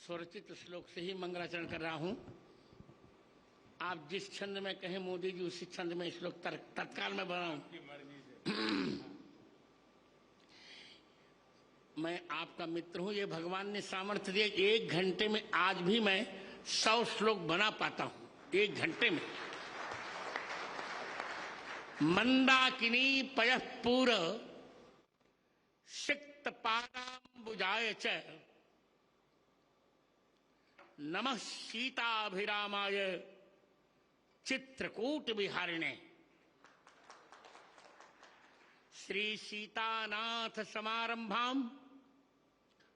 स्वरचित श्लोक से ही मंगलाचरण कर रहा हूं। आप जिस छंद में कहें मोदी जी उसी छंद में श्लोक तत्काल में बनाऊं। मैं आपका मित्र हूं, ये भगवान ने सामर्थ्य दिया। 1 घंटे में आज भी मैं 100 श्लोक बना पाता हूं, 1 घंटे में। मंदाकिनी पयः पूर सिक्त पादाम्बुजाय च नमः सीताभिरामाय चित्रकूट विहारिणे। श्री सीतानाथ समारंभाम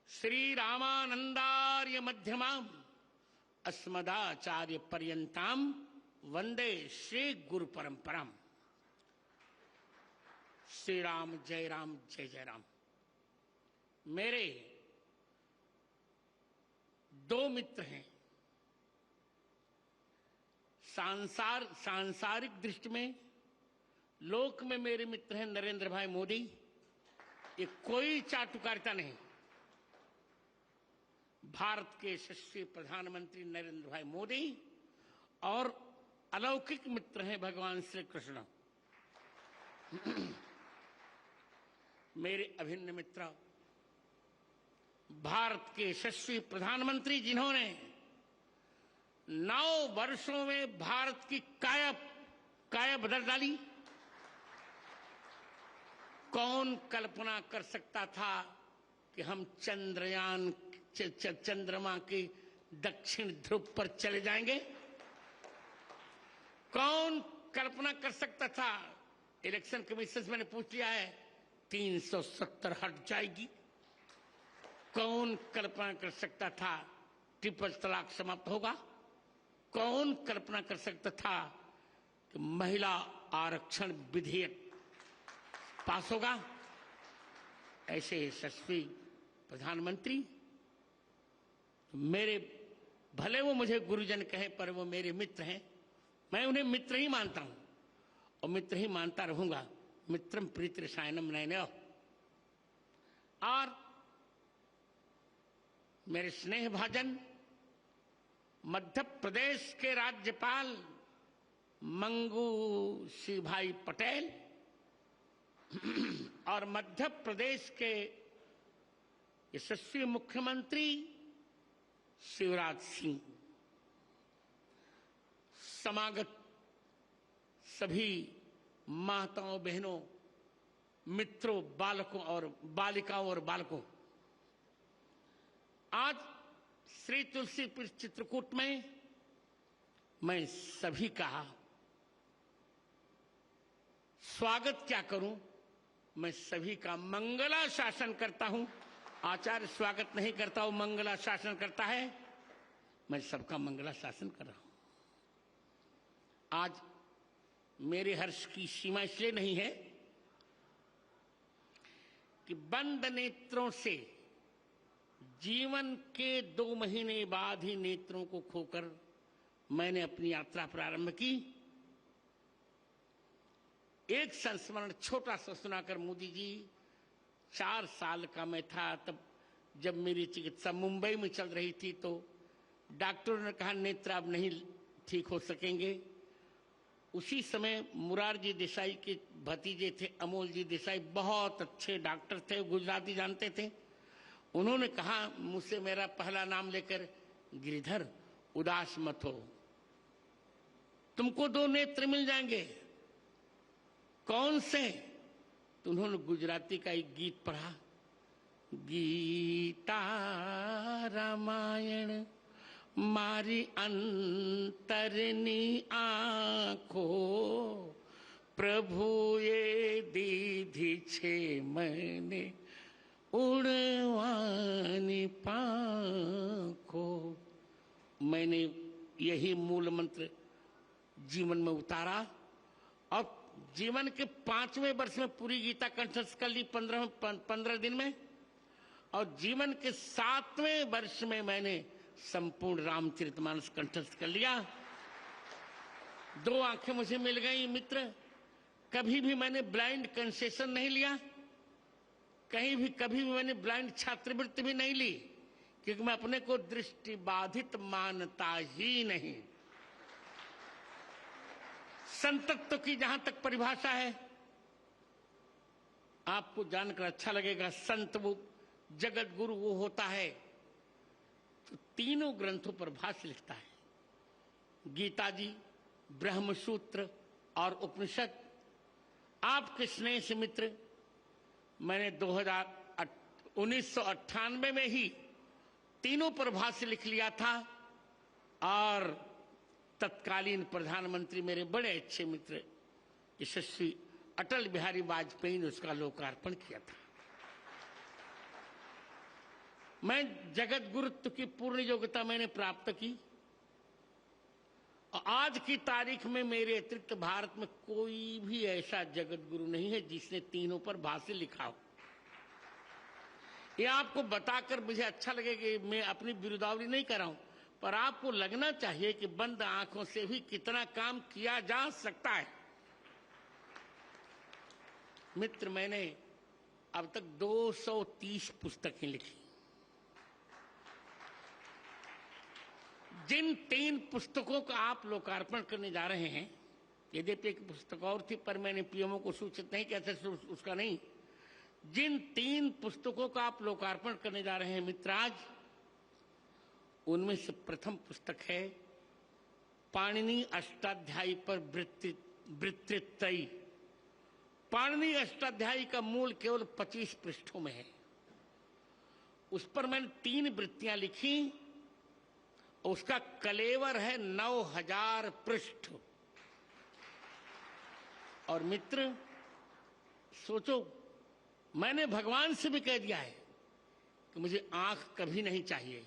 श्री रामानंदार्य मध्यमाम अस्मदाचार्य पर्यंताम वंदे श्री गुरु परंपराम। श्री राम जय राम। मेरे 2 मित्र हैं। सांसारिक दृष्टि में लोक में मेरे मित्र हैं नरेंद्र भाई मोदी। ये कोई चाटुकारिता नहीं। भारत के यशस्वी प्रधानमंत्री नरेंद्र भाई मोदी और अलौकिक मित्र हैं भगवान श्री कृष्ण। मेरे अभिन्न मित्र भारत के यशस्वी प्रधानमंत्री जिन्होंने 9 वर्षों में भारत की काया बदल डाली। कौन कल्पना कर सकता था कि हम चंद्रमा के दक्षिण ध्रुव पर चले जाएंगे? कौन कल्पना कर सकता था? इलेक्शन कमीशन से मैंने पूछ लिया है, 370 हट जाएगी। कौन कल्पना कर सकता था ट्रिपल तलाक समाप्त होगा? कौन कल्पना कर सकता था कि महिला आरक्षण विधेयक पास होगा? ऐसे यशस्वी प्रधानमंत्री मेरे, भले वो मुझे गुरुजन कहे पर वो मेरे मित्र हैं। मैं उन्हें मित्र ही मानता हूं और मित्र ही मानता रहूंगा। मित्रम प्रीति रसायनम नयनयो। और मेरे स्नेह भाजन मध्य प्रदेश के राज्यपाल मंगू सिंह भाई पटेल और मध्य प्रदेश के यशस्वी मुख्यमंत्री शिवराज सिंह, समागत सभी माताओं बहनों मित्रों बालकों और बालिकाओं और बालकों, आज श्री तुलसीपुर चित्रकूट में मैं सभी का स्वागत क्या करूं। मैं सभी का मंगलाशासन करता हूं। आचार्य स्वागत नहीं करता, वो मंगलाशासन करता है। मैं सबका मंगलाशासन कर रहा हूं। आज मेरे हर्ष की सीमा इसलिए नहीं है कि बंद नेत्रों से जीवन के 2 महीने बाद ही नेत्रों को खोकर मैंने अपनी यात्रा प्रारंभ की। एक संस्मरण छोटा सा सुनाकर मोदी जी, 4 साल का मैं था तब, जब मेरी चिकित्सा मुंबई में चल रही थी, तो डॉक्टरों ने कहा नेत्र अब नहीं ठीक हो सकेंगे। उसी समय मुरारजी देसाई के भतीजे थे अमोल जी देसाई, बहुत अच्छे डॉक्टर थे, गुजराती जानते थे। उन्होंने कहा मुझसे, मेरा पहला नाम लेकर, गिरिधर उदास मत हो, तुमको 2 नेत्र मिल जाएंगे। कौन से? तो उन्होंने गुजराती का एक गीत पढ़ा, गीता रामायण मारी अंतरनी आंखो, प्रभु ये दीधी छे मने उड़वानी पांखो। मैंने यही मूल मंत्र जीवन में उतारा और जीवन के 5वें वर्ष में पूरी गीता कंठस्थ कर ली 15 दिन में। और जीवन के 7वें वर्ष में मैंने संपूर्ण रामचरितमानस कंठस्थ कर लिया। 2 आंखें मुझे मिल गई मित्र। कभी भी मैंने ब्लाइंड कंसेशन नहीं लिया, कभी भी मैंने ब्लाइंड छात्रवृत्ति भी नहीं ली क्योंकि मैं अपने को दृष्टि बाधित मानता ही नहीं। संतत्व की जहां तक परिभाषा है, आपको जानकर अच्छा लगेगा। संत वो जगत गुरु वो होता है तो तीनों ग्रंथों पर भाष्य लिखता है, गीता जी, ब्रह्मसूत्र और उपनिषद। आपके स्नेह से मित्र, मैंने 1998 में ही तीनों पर भाष्य लिख लिया था और तत्कालीन प्रधानमंत्री मेरे बड़े अच्छे मित्र यशस्वी अटल बिहारी वाजपेयी ने उसका लोकार्पण किया था। मैं जगत गुरुत्व की पूर्ण योग्यता मैंने प्राप्त की और आज की तारीख में मेरे अतिरिक्त भारत में कोई भी ऐसा जगत गुरु नहीं है जिसने तीनों पर भाष्य लिखा हो। ये आपको बताकर मुझे अच्छा लगेगा कि मैं अपनी बिरुदावली नहीं कर रहा हूं, पर आपको लगना चाहिए कि बंद आंखों से भी कितना काम किया जा सकता है। मित्र, मैंने अब तक 230 पुस्तकें लिखी। जिन 3 पुस्तकों का आप लोकार्पण करने जा रहे हैं, यद्यपि एक पुस्तक और थी पर मैंने पीएमओ को सूचित नहीं किया था, उसका नहीं। जिन 3 पुस्तकों का आप लोकार्पण करने जा रहे हैं मित्र आज, उनमें से प्रथम पुस्तक है पाणिनि अष्टाध्यायी पर वृत्तित्रयी। पाणिनि अष्टाध्यायी का मूल केवल 25 पृष्ठों में है। उस पर मैंने 3 वृत्तियां लिखी। उसका कलेवर है 9000 पृष्ठ। और मित्र सोचो, मैंने भगवान से भी कह दिया है कि मुझे आंख कभी नहीं चाहिए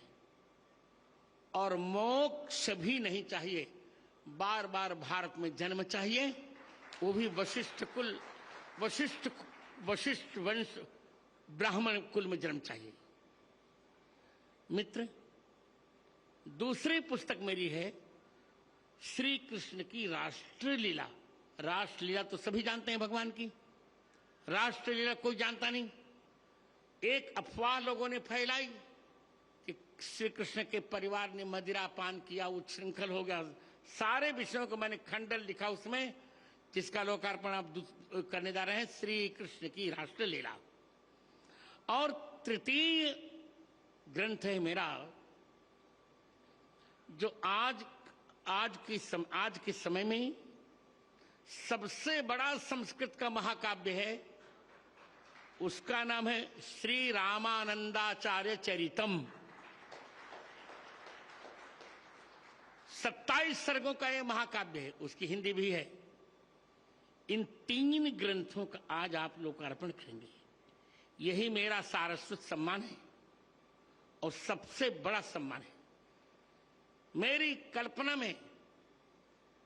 और मोक्ष भी नहीं चाहिए। बार बार भारत में जन्म चाहिए, वो भी वशिष्ठ वंश ब्राह्मण कुल में जन्म चाहिए। मित्र, दूसरी पुस्तक मेरी है श्री कृष्ण की राष्ट्रलीला। राष्ट्रलीला तो सभी जानते हैं भगवान की, राष्ट्रलीला कोई जानता नहीं। एक अफवाह लोगों ने फैलाई कि श्री कृष्ण के परिवार ने मदिरा पान किया, उच्छृंखल हो गया। सारे विषयों को मैंने खंडन लिखा उसमें, जिसका लोकार्पण आप करने जा रहे हैं, श्री कृष्ण की राष्ट्रलीला। और तृतीय ग्रंथ है मेरा, जो आज के समय में सबसे बड़ा संस्कृत का महाकाव्य है। उसका नाम है श्री रामानंदाचार्य चरितम। 27 सर्गों का यह महाकाव्य है, उसकी हिंदी भी है। इन 3 ग्रंथों का आज आप लोकार्पण करेंगे। यही मेरा सारस्वत सम्मान है और सबसे बड़ा सम्मान है। मेरी कल्पना में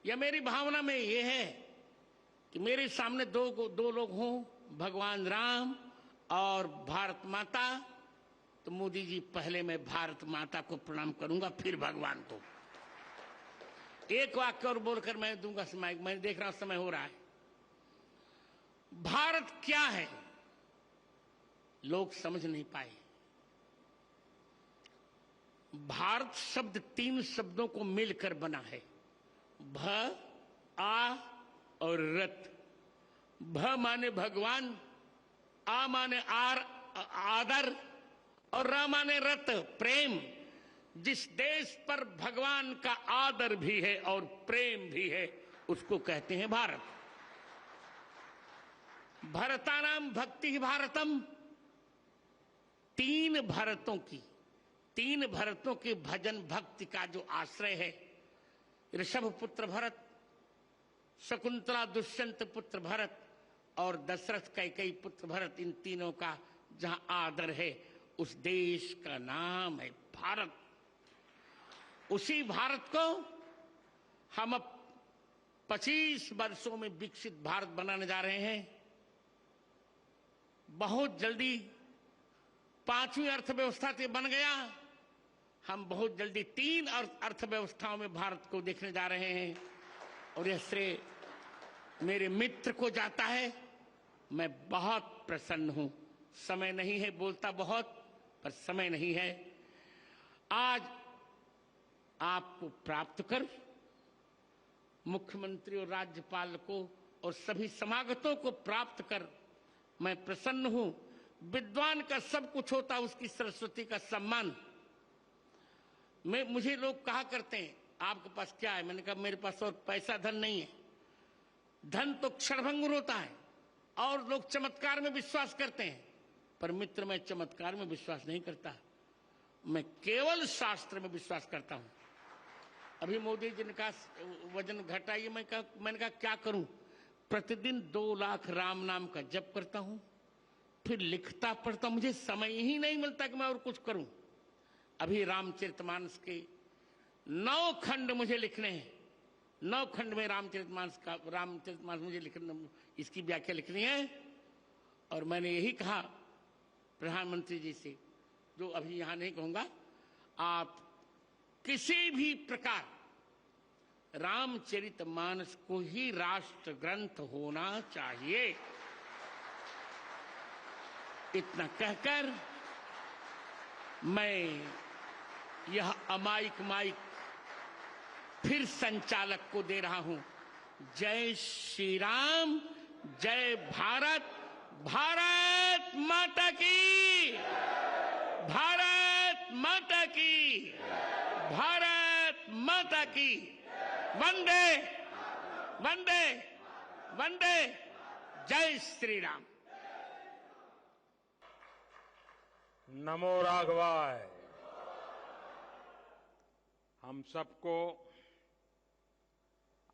या मेरी भावना में यह है कि मेरे सामने दो लोग हों, भगवान राम और भारत माता। तो मोदी जी, पहले मैं भारत माता को प्रणाम करूंगा, फिर भगवान को। एक वाक्य और बोलकर मैं दूंगा समय। मैं देख रहा हूं समय हो रहा है। भारत क्या है लोग समझ नहीं पाए। भारत शब्द 3 शब्दों को मिलकर बना है, भ, आ और रत। भ माने भगवान, आ माने आदर और र माने रत, प्रेम। जिस देश पर भगवान का आदर भी है और प्रेम भी है, उसको कहते हैं भारत। भरतानाम भक्ति भारतम। 3 भरतों के भजन भक्ति का जो आश्रय है, ऋषभ पुत्र भरत, शकुंतला दुष्यंत पुत्र भरत और दशरथ कैकेयी पुत्र भरत, इन तीनों का जहां आदर है, उस देश का नाम है भारत। उसी भारत को हम अब 25 वर्षों में विकसित भारत बनाने जा रहे हैं। बहुत जल्दी 5वीं अर्थव्यवस्था से बन गया। हम बहुत जल्दी 3 अर्थव्यवस्थाओं में भारत को देखने जा रहे हैं और यह श्रेय मेरे मित्र को जाता है। मैं बहुत प्रसन्न हूं। समय नहीं है, बोलता बहुत पर समय नहीं है। आज आपको प्राप्त कर मुख्यमंत्री और राज्यपाल को और सभी समागतों को प्राप्त कर मैं प्रसन्न हूं। विद्वान का सब कुछ होता, उसकी सरस्वती का सम्मान। मुझे लोग कहा करते हैं आपके पास क्या है? मैंने कहा मेरे पास और पैसा धन नहीं है। धन तो क्षणभंगुर होता है और लोग चमत्कार में विश्वास करते हैं, पर मित्र मैं चमत्कार में विश्वास नहीं करता, मैं केवल शास्त्र में विश्वास करता हूं। अभी मोदी जी ने कहा वजन घटाइए, मैंने कहा क्या करूं? प्रतिदिन 2 लाख राम नाम का जप करता हूं, फिर लिखता पढ़ता, मुझे समय ही नहीं मिलता कि मैं और कुछ करूं। अभी रामचरितमानस के 9 खंड मुझे लिखने हैं। 9 खंड में रामचरितमानस मुझे लिखना, इसकी व्याख्या लिखनी है। और मैंने यही कहा प्रधानमंत्री जी से, जो अभी यहां नहीं कहूंगा, आप किसी भी प्रकार रामचरितमानस को ही राष्ट्र ग्रंथ होना चाहिए, इतना कहकर मैं यह अमायिक माइक फिर संचालक को दे रहा हूं। जय श्री राम, जय भारत, भारत माता की, भारत माता की, भारत माता की। वंदे वंदे वंदे, जय श्री राम। नमो राघवाय। हम सबको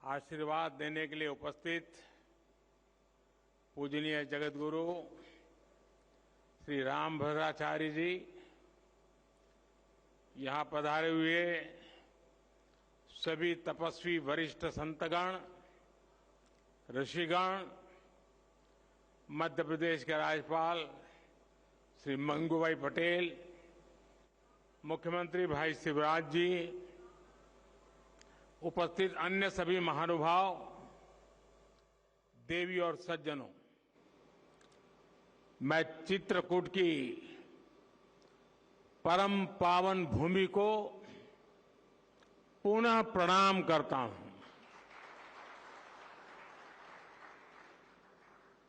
आशीर्वाद देने के लिए उपस्थित पूजनीय जगतगुरु श्री रामभद्राचार्य जी, यहां पधारे हुए सभी तपस्वी वरिष्ठ संतगण, ऋषिगण, मध्य प्रदेश के राज्यपाल श्री मंगूभाई पटेल, मुख्यमंत्री भाई शिवराज जी, उपस्थित अन्य सभी महानुभाव, देवी और सज्जनों, मैं चित्रकूट की परम पावन भूमि को पुनः प्रणाम करता हूं।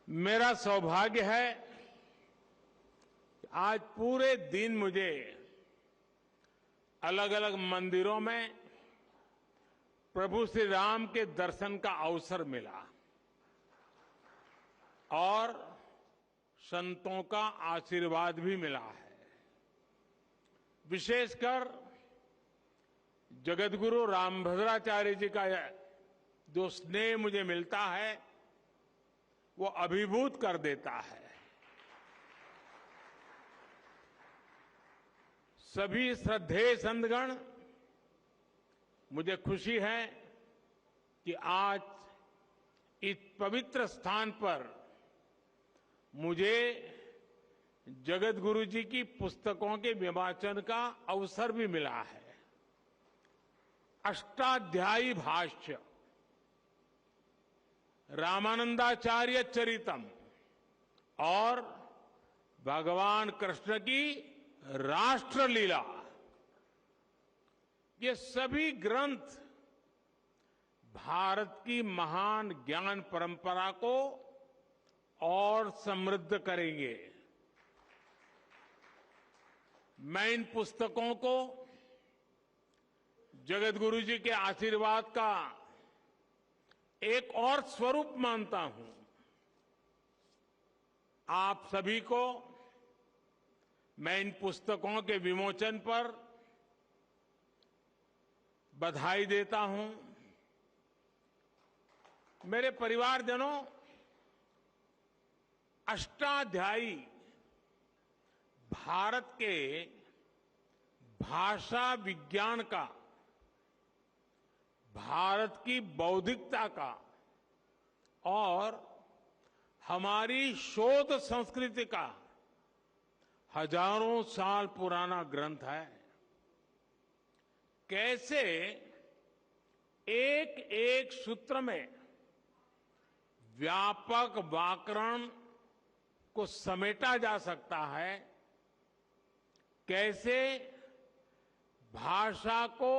मेरा सौभाग्य है कि आज पूरे दिन मुझे अलग अलग मंदिरों में प्रभु श्री राम के दर्शन का अवसर मिला और संतों का आशीर्वाद भी मिला है। विशेषकर जगतगुरु रामभद्राचार्य जी का जो स्नेह मुझे मिलता है वो अभिभूत कर देता है। सभी श्रद्धेय संतगण, मुझे खुशी है कि आज इस पवित्र स्थान पर मुझे जगतगुरु जी की पुस्तकों के विवाचन का अवसर भी मिला है। अष्टाध्यायी भाष्य, रामानंदाचार्य चरितम और भगवान कृष्ण की राष्ट्रलीला, ये सभी ग्रंथ भारत की महान ज्ञान परंपरा को और समृद्ध करेंगे। मैं इन पुस्तकों को जगतगुरु जी के आशीर्वाद का एक और स्वरूप मानता हूं। आप सभी को मैं इन पुस्तकों के विमोचन पर बधाई देता हूं। मेरे परिवारजनों, अष्टाध्यायी भारत के भाषा विज्ञान का, भारत की बौद्धिकता का और हमारी शोध संस्कृति का हजारों साल पुराना ग्रंथ है। कैसे एक एक सूत्र में व्यापक व्याकरण को समेटा जा सकता है, कैसे भाषा को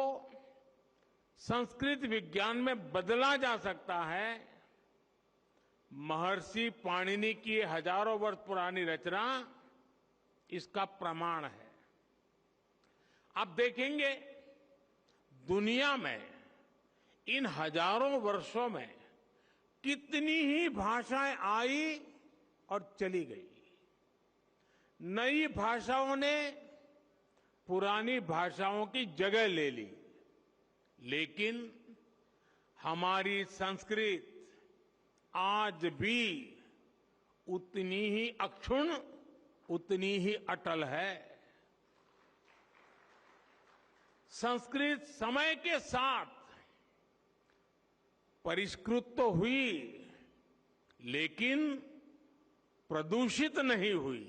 संस्कृत विज्ञान में बदला जा सकता है, महर्षि पाणिनि की हजारों वर्ष पुरानी रचना इसका प्रमाण है। आप देखेंगे दुनिया में इन हजारों वर्षों में कितनी ही भाषाएं आई और चली गई। नई भाषाओं ने पुरानी भाषाओं की जगह ले ली, लेकिन हमारी संस्कृत आज भी उतनी ही अक्षुण्ण, उतनी ही अटल है। संस्कृत समय के साथ परिष्कृत तो हुई, लेकिन प्रदूषित नहीं हुई।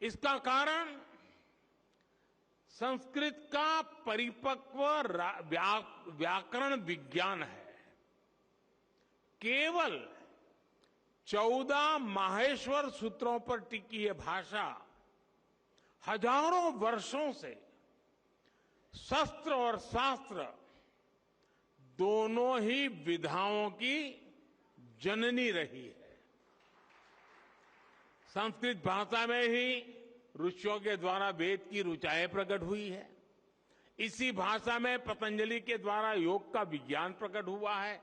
इसका कारण संस्कृत का परिपक्व व्याकरण विज्ञान है। केवल 14 माहेश्वर सूत्रों पर टिकी यह भाषा हजारों वर्षों से शस्त्र और शास्त्र दोनों ही विधाओं की जननी रही है। संस्कृत भाषा में ही ऋषियों के द्वारा वेद की ऋचाएं प्रकट हुई है। इसी भाषा में पतंजलि के द्वारा योग का विज्ञान प्रकट हुआ है।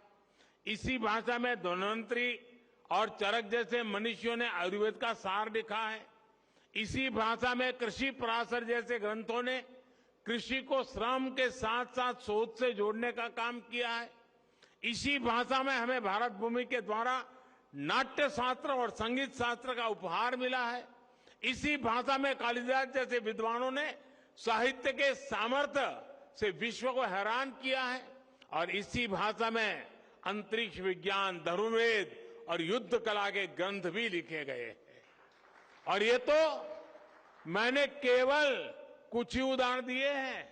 इसी भाषा में धन्वंतरी और चरक जैसे मनीषियों ने आयुर्वेद का सार लिखा है। इसी भाषा में कृषि पराशर जैसे ग्रंथों ने कृषि को श्रम के साथ साथ शोध से जोड़ने का काम किया है। इसी भाषा में हमें भारत भूमि के द्वारा नाट्य शास्त्र और संगीत शास्त्र का उपहार मिला है। इसी भाषा में कालिदास जैसे विद्वानों ने साहित्य के सामर्थ्य से विश्व को हैरान किया है। और इसी भाषा में अंतरिक्ष विज्ञान, धनुर्वेद और युद्ध कला के ग्रंथ भी लिखे गए हैं। और ये तो मैंने केवल कुछ ही उदाहरण दिए हैं।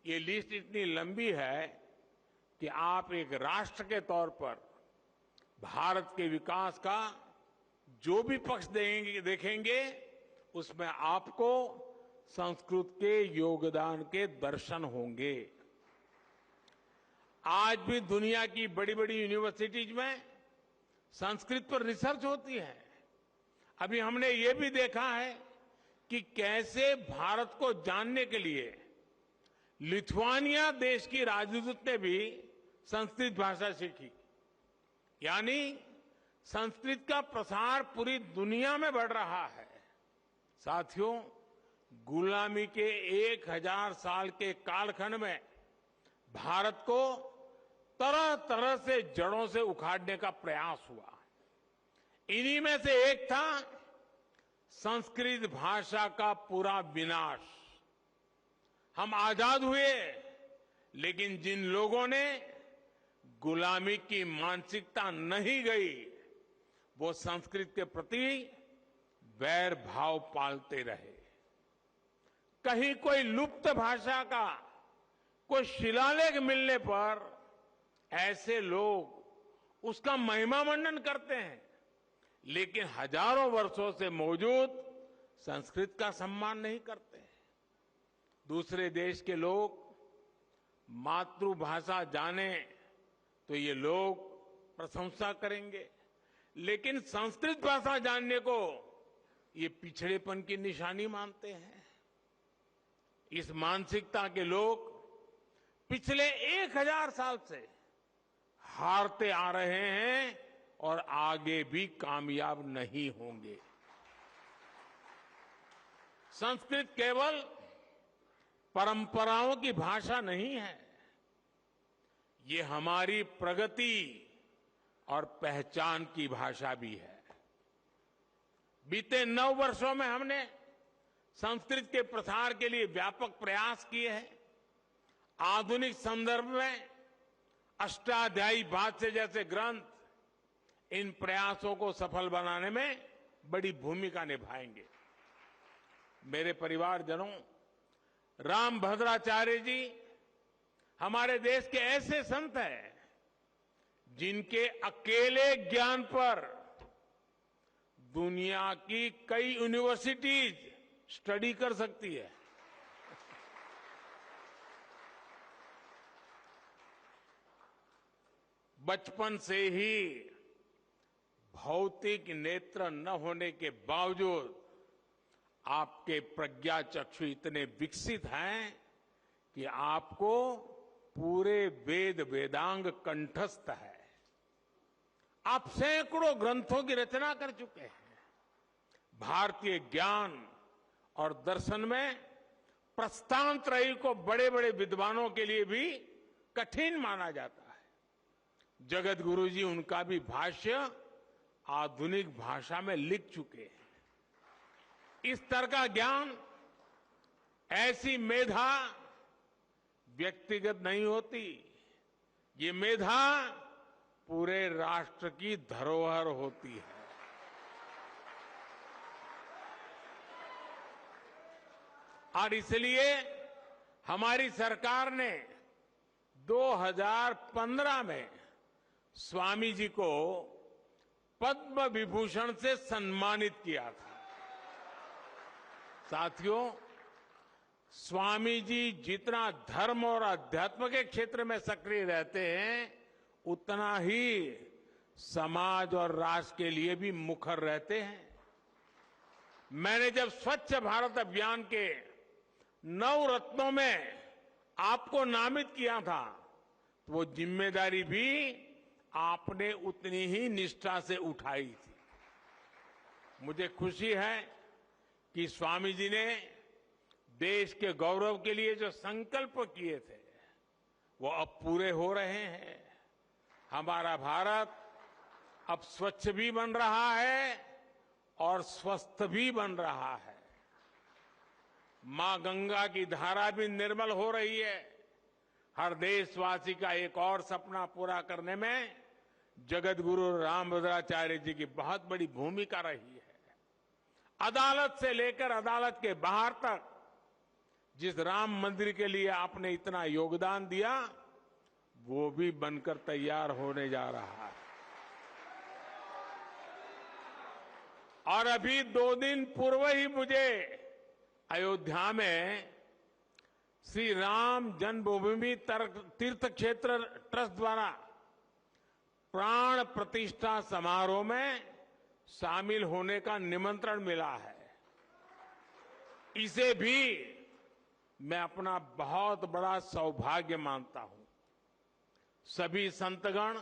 ये लिस्ट इतनी लंबी है कि आप एक राष्ट्र के तौर पर भारत के विकास का जो भी पक्ष देखेंगे उसमें आपको संस्कृत के योगदान के दर्शन होंगे। आज भी दुनिया की बड़ी बड़ी यूनिवर्सिटीज में संस्कृत पर रिसर्च होती है। अभी हमने ये भी देखा है कि कैसे भारत को जानने के लिए लिथुआनिया देश की राजदूत ने भी संस्कृत भाषा सीखी। यानी संस्कृत का प्रसार पूरी दुनिया में बढ़ रहा है। साथियों, गुलामी के 1000 साल के कालखंड में भारत को तरह तरह से जड़ों से उखाड़ने का प्रयास हुआ। इन्हीं में से एक था संस्कृत भाषा का पूरा विनाश। हम आजाद हुए, लेकिन जिन लोगों ने गुलामी की मानसिकता नहीं गई, वो संस्कृत के प्रति वैर भाव पालते रहे। कहीं कोई लुप्त भाषा का कोई शिलालेख मिलने पर ऐसे लोग उसका महिमा मंडन करते हैं, लेकिन हजारों वर्षों से मौजूद संस्कृत का सम्मान नहीं करते। दूसरे देश के लोग मातृभाषा जाने तो ये लोग प्रशंसा करेंगे, लेकिन संस्कृत भाषा जानने को ये पिछड़ेपन की निशानी मानते हैं। इस मानसिकता के लोग पिछले 1000 साल से हारते आ रहे हैं और आगे भी कामयाब नहीं होंगे। संस्कृत केवल परंपराओं की भाषा नहीं है, ये हमारी प्रगति और पहचान की भाषा भी है। बीते 9 वर्षों में हमने संस्कृत के प्रसार के लिए व्यापक प्रयास किए हैं। आधुनिक संदर्भ में अष्टाध्यायी भाष्य जैसे ग्रंथ इन प्रयासों को सफल बनाने में बड़ी भूमिका निभाएंगे। मेरे परिवारजनों, रामभद्राचार्य जी हमारे देश के ऐसे संत हैं जिनके अकेले ज्ञान पर दुनिया की कई यूनिवर्सिटीज स्टडी कर सकती है। बचपन से ही भौतिक नेत्र न होने के बावजूद आपके प्रज्ञा चक्षु इतने विकसित हैं कि आपको पूरे वेद वेदांग कंठस्थ है। आप सैकड़ों ग्रंथों की रचना कर चुके हैं। भारतीय ज्ञान और दर्शन में प्रस्थानत्रयी को बड़े बड़े विद्वानों के लिए भी कठिन माना जाता है। जगत गुरु जी उनका भी भाष्य आधुनिक भाषा में लिख चुके हैं। इस तरह का ज्ञान, ऐसी मेधा व्यक्तिगत नहीं होती। ये मेधा पूरे राष्ट्र की धरोहर होती है। और इसलिए हमारी सरकार ने 2015 में स्वामी जी को पद्म विभूषण से सम्मानित किया था। साथियों, स्वामी जी जितना धर्म और अध्यात्म के क्षेत्र में सक्रिय रहते हैं, उतना ही समाज और राष्ट्र के लिए भी मुखर रहते हैं। मैंने जब स्वच्छ भारत अभियान के 9 रत्नों में आपको नामित किया था, तो वो जिम्मेदारी भी आपने उतनी ही निष्ठा से उठाई थी। मुझे खुशी है कि स्वामी जी ने देश के गौरव के लिए जो संकल्प किए थे, वो अब पूरे हो रहे हैं। हमारा भारत अब स्वच्छ भी बन रहा है और स्वस्थ भी बन रहा है। मां गंगा की धारा भी निर्मल हो रही है। हर देशवासी का एक और सपना पूरा करने में जगत गुरु रामभद्राचार्य जी की बहुत बड़ी भूमिका रही है। अदालत से लेकर अदालत के बाहर तक जिस राम मंदिर के लिए आपने इतना योगदान दिया, वो भी बनकर तैयार होने जा रहा है। और अभी 2 दिन पूर्व ही मुझे अयोध्या में श्री राम जन्मभूमि तीर्थ क्षेत्र ट्रस्ट द्वारा प्राण प्रतिष्ठा समारोह में शामिल होने का निमंत्रण मिला है। इसे भी मैं अपना बहुत बड़ा सौभाग्य मानता हूं। सभी संतगण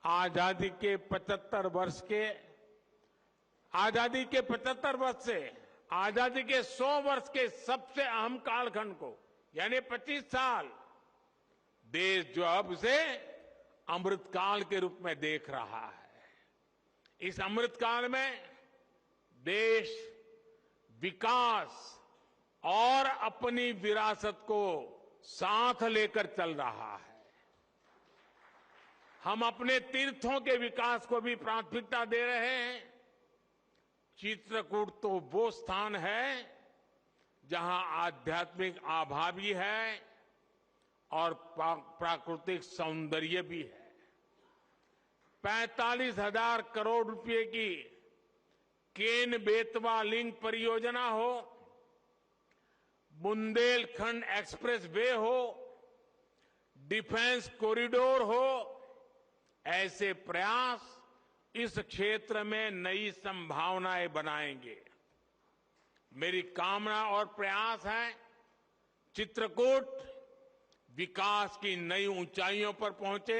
आजादी के 75 वर्ष से आजादी के 100 वर्ष के सबसे अहम कालखंड को, यानी 25 साल, देश जो अब उसे अमृतकाल के रूप में देख रहा है। इस अमृतकाल में देश विकास और अपनी विरासत को साथ लेकर चल रहा है। हम अपने तीर्थों के विकास को भी प्राथमिकता दे रहे हैं। चित्रकूट तो वो स्थान है जहां आध्यात्मिक आभा भी है और प्राकृतिक सौंदर्य भी है। 45,000 करोड़ रुपए की केन बेतवा लिंक परियोजना हो, बुंदेलखंड एक्सप्रेस वे हो, डिफेंस कॉरिडोर हो, ऐसे प्रयास इस क्षेत्र में नई संभावनाएं बनाएंगे। मेरी कामना और प्रयास है चित्रकूट विकास की नई ऊंचाइयों पर पहुंचे।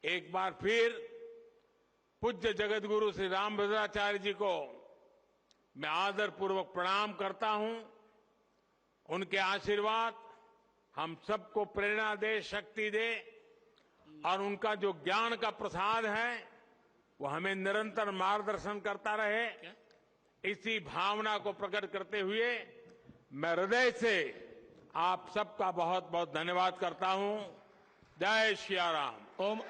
एक बार फिर पूज्य जगत गुरु श्री रामभद्राचार्य जी को मैं आदरपूर्वक प्रणाम करता हूं। उनके आशीर्वाद हम सबको प्रेरणा दे, शक्ति दे, और उनका जो ज्ञान का प्रसाद है वो हमें निरंतर मार्गदर्शन करता रहे। इसी भावना को प्रकट करते हुए मैं हृदय से आप सबका बहुत बहुत धन्यवाद करता हूं। जय श्री राम। ओम